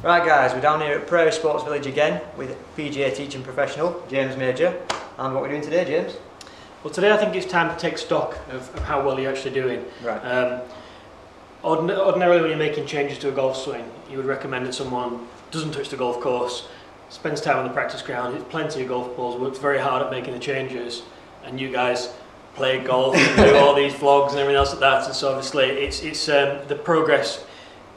Right guys, we're down here at Prairie Sports Village again with PGA teaching professional James Major. And what we're doing today, James? Well, today I think it's time to take stock of how well you're actually doing. Right. Ordinarily when you're making changes to a golf swing, you would recommend that someone doesn't touch the golf course, spends time on the practice ground, hits plenty of golf balls, works very hard at making the changes, and you guys play golf and do all these vlogs and everything else like that, and so obviously it's the progress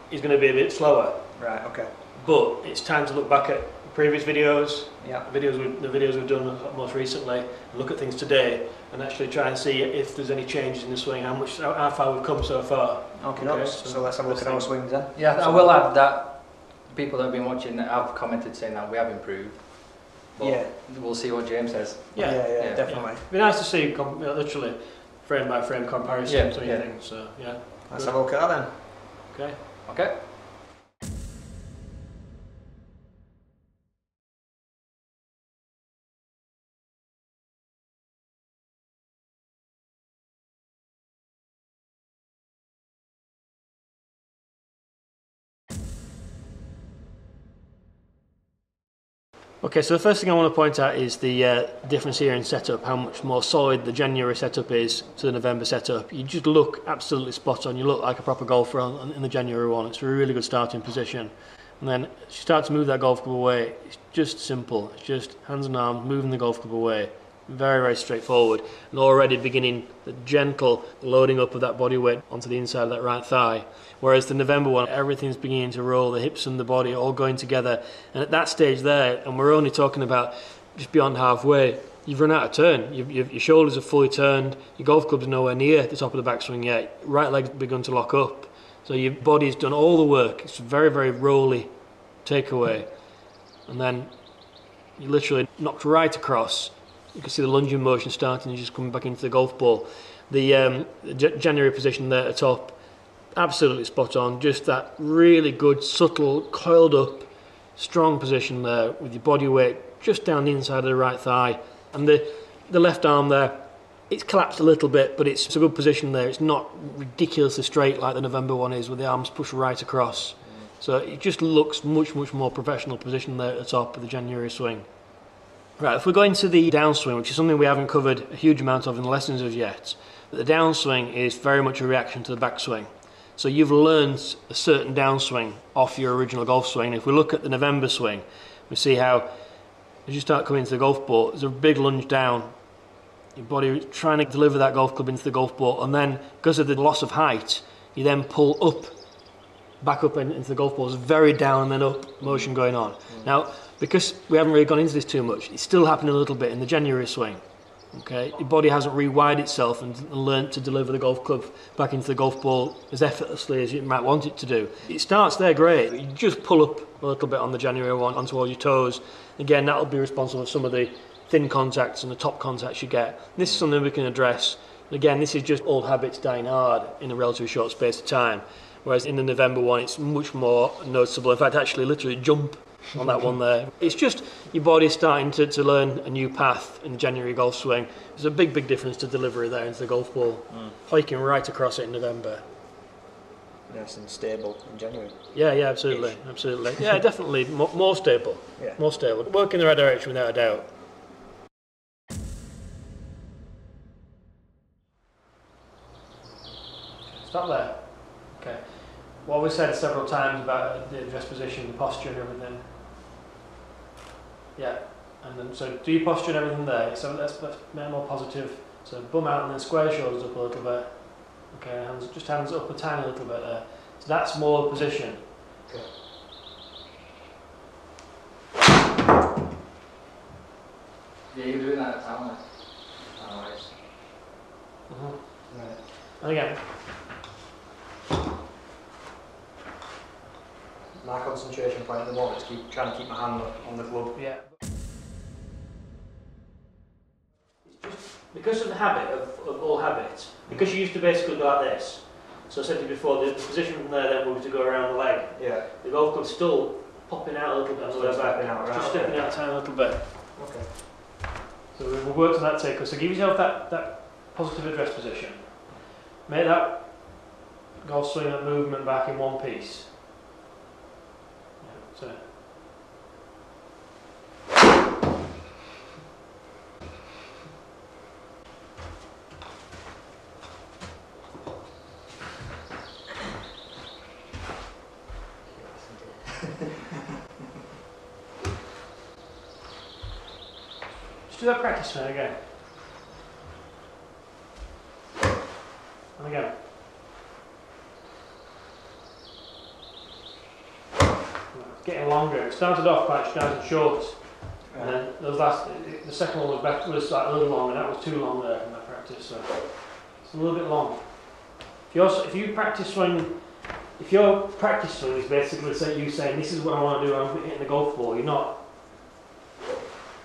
is going to be a bit slower. Right, okay. But it's time to look back at previous videos, yeah. the videos we've done most recently, and look at things today, and actually try and see if there's any changes in the swing, how far we've come so far. Okay, so let's have a look at our swings then. Yeah, I will add that people that have been watching have commented saying that we have improved. But yeah, we'll see what James says. Yeah, definitely. It'd be nice to see literally frame by frame comparison to anything. So yeah, let's have a look at that then. Okay. Okay, so the first thing I want to point out is the difference here in setup, how much more solid the January setup is to the November setup. You just look absolutely spot on. You look like a proper golfer in the January one. It's a really good starting position. And then as you start to move that golf club away, it's just simple. It's just hands and arms, moving the golf club away. Very, very straightforward. And already beginning the gentle loading up of that body weight onto the inside of that right thigh. Whereas the November one, everything's beginning to roll, the hips and the body all going together. And at that stage there, and we're only talking about just beyond halfway, you've run out of turn. Your shoulders are fully turned, your golf club's nowhere near the top of the backswing yet. Right leg's begun to lock up. So your body's done all the work. It's a very, very rolly takeaway. And then you literally knocked right across. You can see the lunging motion starting and just coming back into the golf ball. The January position there at the top, absolutely spot on. Just that really good, subtle, coiled up, strong position there with your body weight just down the inside of the right thigh. And the left arm there, it's collapsed a little bit, but it's a good position there. It's not ridiculously straight like the November one is, with the arms pushed right across. So it just looks much, much more professional position there at the top of the January swing. Right, if we go into the downswing, which is something we haven't covered a huge amount of in the lessons as yet, the downswing is very much a reaction to the backswing. So you've learned a certain downswing off your original golf swing. If we look at the November swing, we see how as you start coming into the golf ball, there's a big lunge down. Your body trying to deliver that golf club into the golf ball, and then because of the loss of height, you then pull up, back up into the golf ball. There's very down and then up motion going on. Now, because we haven't really gone into this too much, it's still happening a little bit in the January swing. Okay, your body hasn't rewired itself and learnt to deliver the golf club back into the golf ball as effortlessly as you might want it to do. It starts there great. You just pull up a little bit on the January one onto all your toes. Again, that'll be responsible for some of the thin contacts and the top contacts you get. This is something we can address. Again, this is just old habits dying hard in a relatively short space of time. Whereas in the November one, it's much more noticeable. In fact, actually literally jump on that one there. It's just your body starting to learn a new path in the January golf swing. There's a big, big difference to delivery there into the golf ball. Hiking right across it in November. Nice and stable in January. Yeah, absolutely. Absolutely. Yeah, definitely more stable. Yeah. More stable. Work in the right direction without a doubt. Stop there. Okay. What we said several times about the address position, the posture and everything. Yeah, and then so do your posture and everything there. So let's make more positive. So bum out and then square your shoulders up a little bit. Okay, hands up a tiny little bit there. So that's more position. Okay. Yeah, you're doing that at time. Nice. Right. And again. My concentration point at the moment is trying to keep my hand on the club. Yeah. It's just because of the habit of all habits, because you used to basically go like this. So I said to you before, the position from there then moved to go around the leg. Yeah. The golf club's still popping out a little bit on the way back. Just stepping out a tiny little bit. Okay. So we've worked on that takeover. So give yourself that positive address position. Make that golf swing, that movement back in one piece. So. Just do that practice swing again. And again. It's getting longer. It started off quite nice and short. And then the second one was like a little long, and that was too long there in that practice. So it's a little bit long. If your practice swing is basically you saying this is what I want to do, I'm hitting the golf ball. You're not.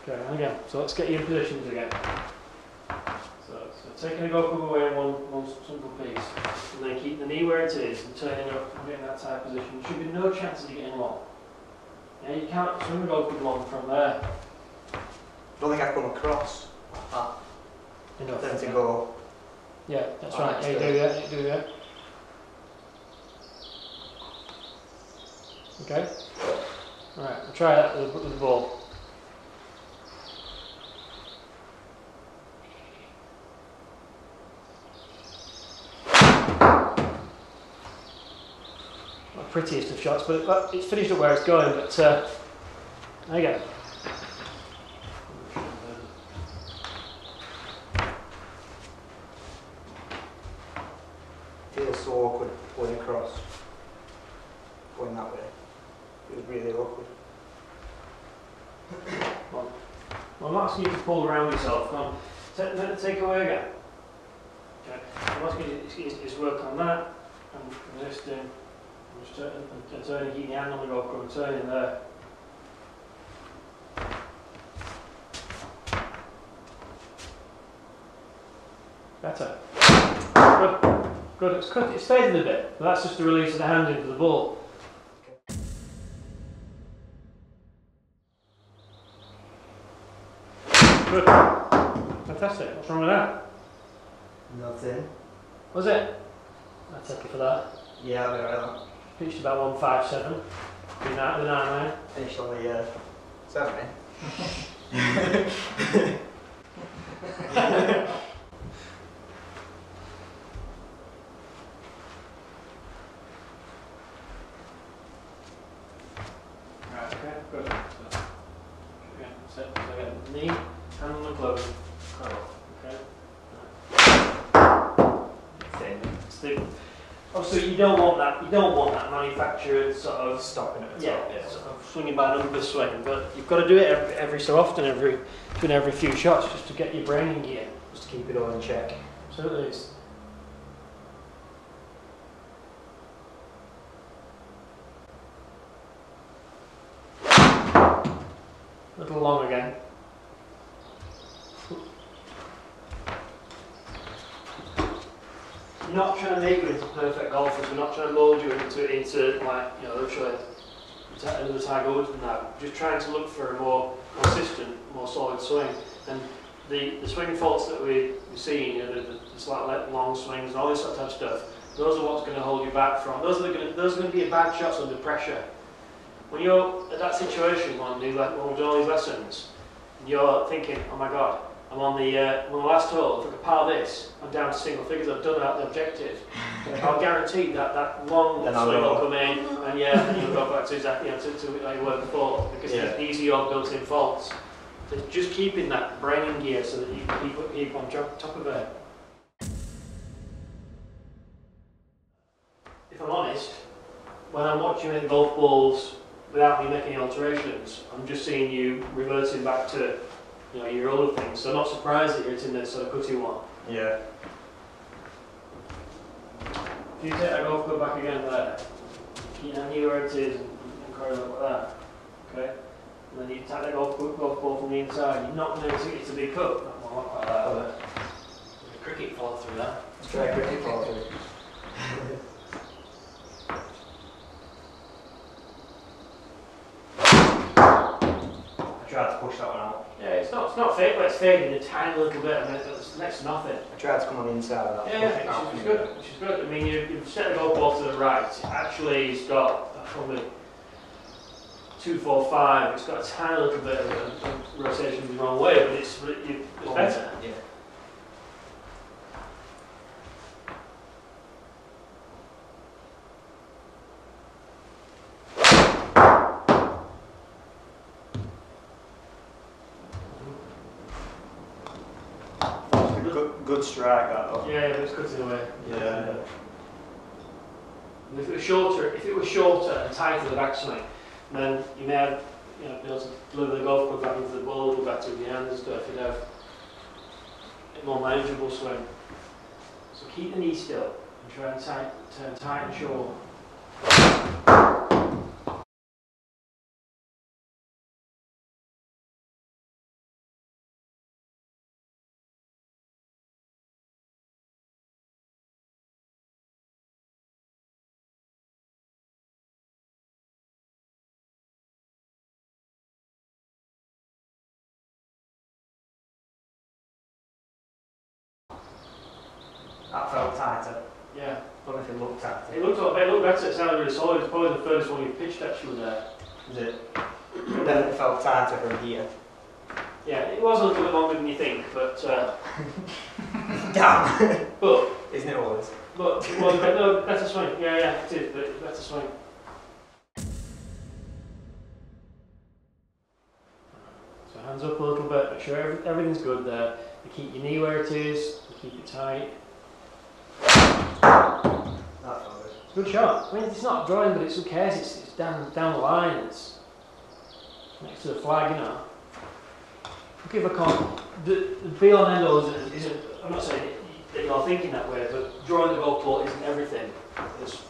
Okay, and again. So let's get you in positions again. So taking the golf club away in one simple piece, and then keep the knee where it is, and turning up and getting that tight position. There should be no chance of you getting long. Yeah, you can't swing the golf club long from there. I don't think I've come across that. Enough. Then to go. Yeah, that's right. Yeah, you do that. You do that. Okay. All right. We'll try that with the ball. Not the prettiest of shots, but it's finished up where it's going. But there you go. Feels so awkward going across, going that way. Feels really awkward. Well, I'm asking you to pull around yourself. Come on, take away again. Okay. I'm asking you to work on that and resisting, and turning, keeping your hand on the golf club and turning there. Better. Good. Good. It's faded a bit, but that's just the release of the hand into the ball. Good. Fantastic. What's wrong with that? Nothing. Was it? I'll take you for that. Yeah, I'll be right. Pitched about 157. The 9-9. Finished on the 7, eh? Right, okay, good. So, again, so again, knee, hand on the glove, okay? Obviously, you don't want that manufactured sort of Stopping at the yeah, top. Yeah. sort of swinging by number swing, but you've got to do it every so often, between every few shots, just to get your brain in gear. Just to keep it all in check. Absolutely. It's a little long again. You're not trying to make you into perfect golfers. We're not trying to mould you into like, you know, literally another Tiger Woods and that. Just trying to look for a more consistent, more solid swing. And the swing faults that we're seeing, you know, the slight long swings and all this sort of stuff, those are what's going to hold you back from. Those are going to be bad shots under pressure. When you're at that situation, when we're doing all these lessons, and you're thinking, oh my God, I'm on the last hole, if I could par this, I'm down to single figures, I've done out the objective. I'll guarantee that long swing will come in, and and you'll go back to exactly to like you were before, because these are your built-in faults. So just keeping that brain in gear so that you can keep on top of it. If I'm honest, when I'm watching the golf balls without me making alterations, I'm just seeing you reverting back to your older things. So I'm not surprised that you're hitting this sort of cutty one. Yeah. If you take that golf club back again there, keep your knee where it is and curl it like that. Okay? And then you tap that golf ball from the inside. You're not going to hit a big cut. Not like that. But there's a cricket fall through that. Let's try a cricket fall through. I tried to push that one out. Yeah, it's not fake, but it's fading a tiny little bit, and it's next to nothing. I tried to come on the inside of that. Yeah, which is good. Which is good. I mean, you've set the golf ball to the right. Actually, it's got probably 245. It's got a tiny little bit of rotation the wrong way, but it's better. Yeah. Good strike that though. Yeah, but it's cutting away. Yeah. And if it was shorter and tighter the backswing, then you may have be able to deliver the golf club back into the ball a little better with your hands and stuff. You'd have a more manageable swing. So keep the knee still and try and turn tight and short. That felt tighter. Yeah. I don't know if it looked tighter. It looked better. It sounded really solid. It's probably the furthest one you've pitched actually there. Is it? It definitely felt tighter from here. Yeah, it was a little bit longer than you think, but Damn! but Isn't it always? But it was better swing. Yeah, it is, but it's better swing. So hands up a little bit, make sure everything's good there. You keep your knee where it is, you keep it tight. That felt good. Good shot. I mean, it's not drawing, but it's who cares? It's down the line. It's next to the flag, you know. Give a comment. The be on end all isn't. I'm not saying that you're thinking that way, but drawing the golf ball isn't everything. It's,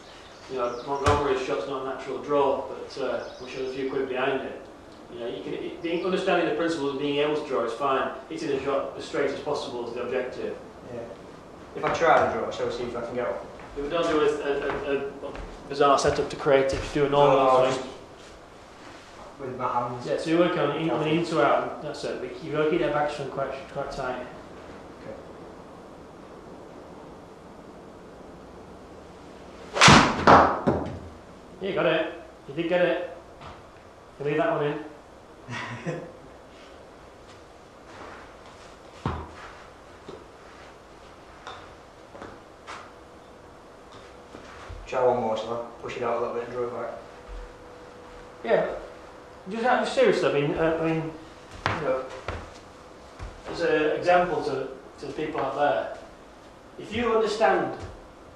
Montgomery's shot's not a natural draw, but we should have a few quid behind it. Understanding the principles of being able to draw is fine. Hitting a shot as straight as possible is the objective. Yeah. If I try to draw, shall we see if I can get one? If we don't do a bizarre setup to create it, just do a normal swing. With my hands. Yeah, so you work on in to out, that's it. But you've got to keep that backswing quite tight. Okay. Yeah, you got it. You did get it. You leave that one in. Try one more, shall I? Push it out a little bit and draw it back. Yeah. Just seriously, I mean, as an example to the people out there, if you understand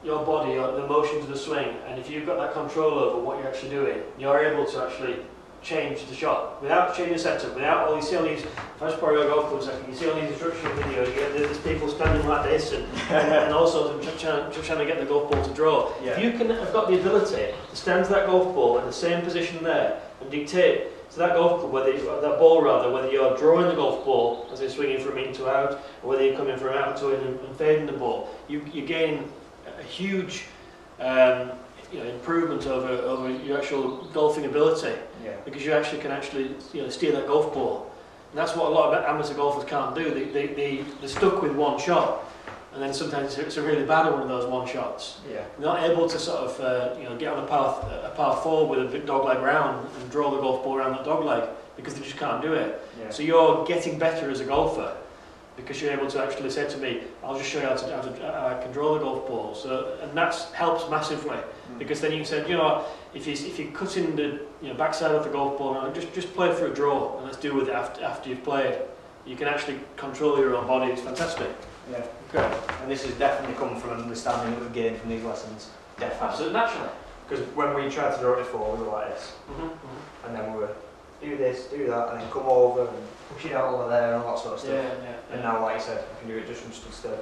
your body, or the motions of the swing, and if you've got that control over what you're actually doing, you're able to actually change the shot without changing the setup, without all you see on these. If I just borrow your golf club a second, you see on these instruction videos, you get there's people standing like this and also trying to get the golf ball to draw. Yeah. If you can have got the ability to stand to that golf ball in the same position there and dictate to that golf club, whether you're drawing the golf ball as in swinging from in to out, or whether you're coming from out to in and fading the ball, you gain a huge improvement over your actual golfing ability. Yeah. Because you actually can steer that golf ball, and that's what a lot of amateur golfers can't do. They're stuck with one shot, and then sometimes it's a really bad one of those one shots. Yeah. They're not able to sort of get on a par 4 with a dog leg round and draw the golf ball around that dog leg, because they just can't do it. Yeah. So you're getting better as a golfer because you're able to actually say to me, I'll just show you how I can draw the golf ball. So, and that helps massively, because then you can say, if you're cutting the backside of the golf ball, just play for a draw and let's deal with it after you've played. You can actually control your own body. It's fantastic. Yeah. Okay. And this has definitely come from an understanding that we've gained from these lessons. Definitely. Absolutely, naturally. Because when we tried to draw it before, we were like this, and then we were do this, do that, and then come over and push it out over there and all that sort of stuff. Yeah. And now, like you said, I can do it just from stood still.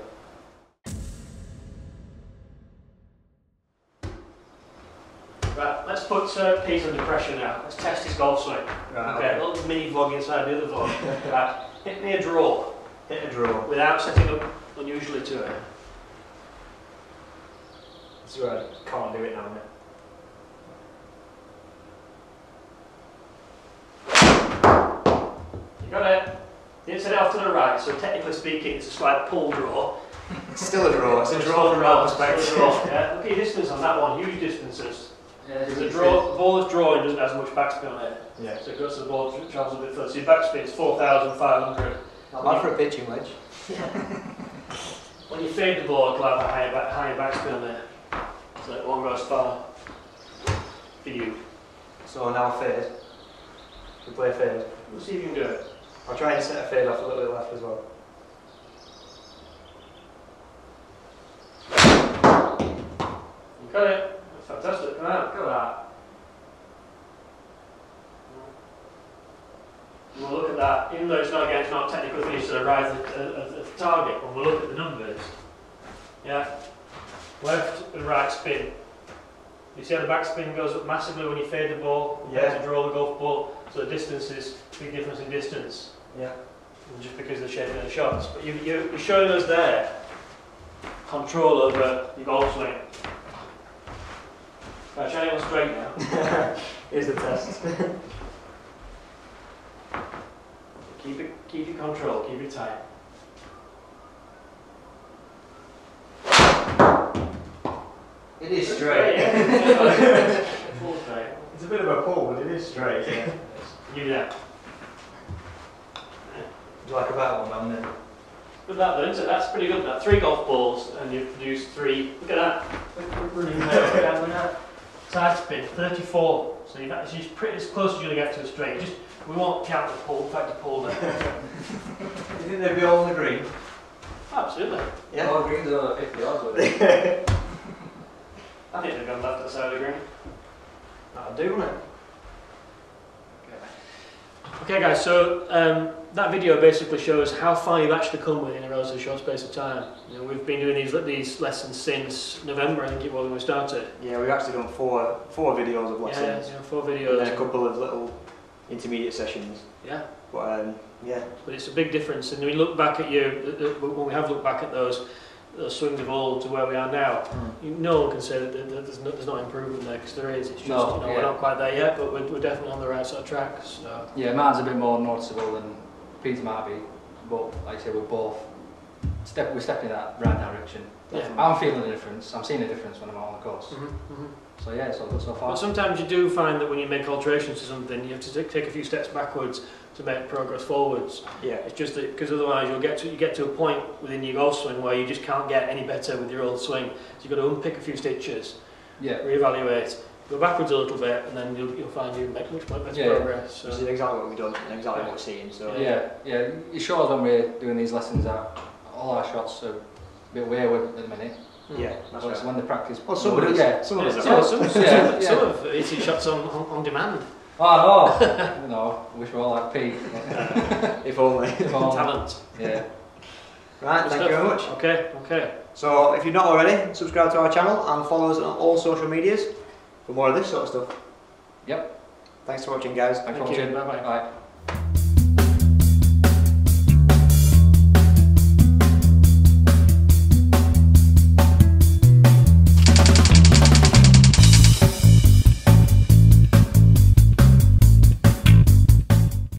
Right, let's put Pete under pressure now. Let's test his golf swing. Right, Okay, a little mini vlog inside the other vlog. Right, hit me a draw. Hit a draw. Without setting up unusually to it. This is where I can't do it now, innit? You got it. You didn't set it off to the right, so technically speaking, it's a slight pull draw. It's still a draw. It's a draw from our perspective. Yeah, look at your distance on that one. Huge distances. Yeah, The ball is drawing doesn't have as much backspin on it. Yeah. So it goes to the ball, it travels a bit further. So your backspin is 4,500. Not bad for a pitching wedge. When you fade the ball, it'll have a higher backspin on it. So it won't go as far for you. So now fade. We play fade. We'll see if you can do it. I'll try and set a fade off a little bit left as well. You got it. That's fantastic. Come on, look at that. We'll look at that, even though it's not technically finished to the right of the target, when we look at the numbers, yeah, left and right spin. You see how the back spin goes up massively when you fade the ball, to draw the golf ball, so the distance is a big difference in distance. Yeah. And just because of the shape of the shots. But you're showing us there control over your golf swing. Right, try it on straight now. Here's the test. Keep your control, keep it tight. It is straight. Full straight. It's a bit of a pull, but it is straight. Yeah. Give me that. Would you like a better one, man? Good that though, so that's pretty good. That 3 golf balls and you've produced 3. Look at that. We're running there down with that. Side spin 34. So you've actually pretty as close as you're going to get to a straight. We won't count the pull. In fact, you pulled it. Do you think they'd be all on the green? Absolutely. Yeah. All greens are 50 yards away. I think they've gone left at the side of the green. That'll do, won't it? Okay guys, so that video basically shows how far you've actually come within a relatively short space of time. You know, we've been doing these lessons since November, I think it was when we started. Yeah, we've actually done four videos of lessons. Yeah, 4 videos. And then a couple of little intermediate sessions. Yeah. But yeah. But it's a big difference, and when we look back at when we have looked back at those swings of old to where we are now, no one can say that there's not improvement there, because there is. It's just we're not quite there yet, but we're definitely on the right sort of track. So. Yeah, mine's a bit more noticeable than Pete's might be, but like I say, we're both we're stepping in that right direction. Yeah. I'm feeling the difference. I'm seeing the difference when I'm out on the course. So yeah, it's all good so far. But sometimes you do find that when you make alterations to something, you have to take a few steps backwards to make progress forwards. Yeah. It's just that because otherwise you get to a point within your golf swing where you just can't get any better with your old swing. So you've got to unpick a few stitches, reevaluate, go backwards a little bit, and then you'll find you make much better progress. So. This is exactly what we've done and exactly what we're seeing. So yeah, it shows when we're doing these lessons that all our shots are a bit wayward at the minute. Yeah, that's but right. it's when the practice. Well, some of us. Some of it's shots on demand. Oh no, you know, I wish we were all like Pete. If only. Talent. Yeah. Right, thank you very much. Okay. So if you're not already, subscribe to our channel and follow us on all social medias for more of this sort of stuff. Yep. Thanks for watching, guys. Thanks for watching. Bye bye. Bye.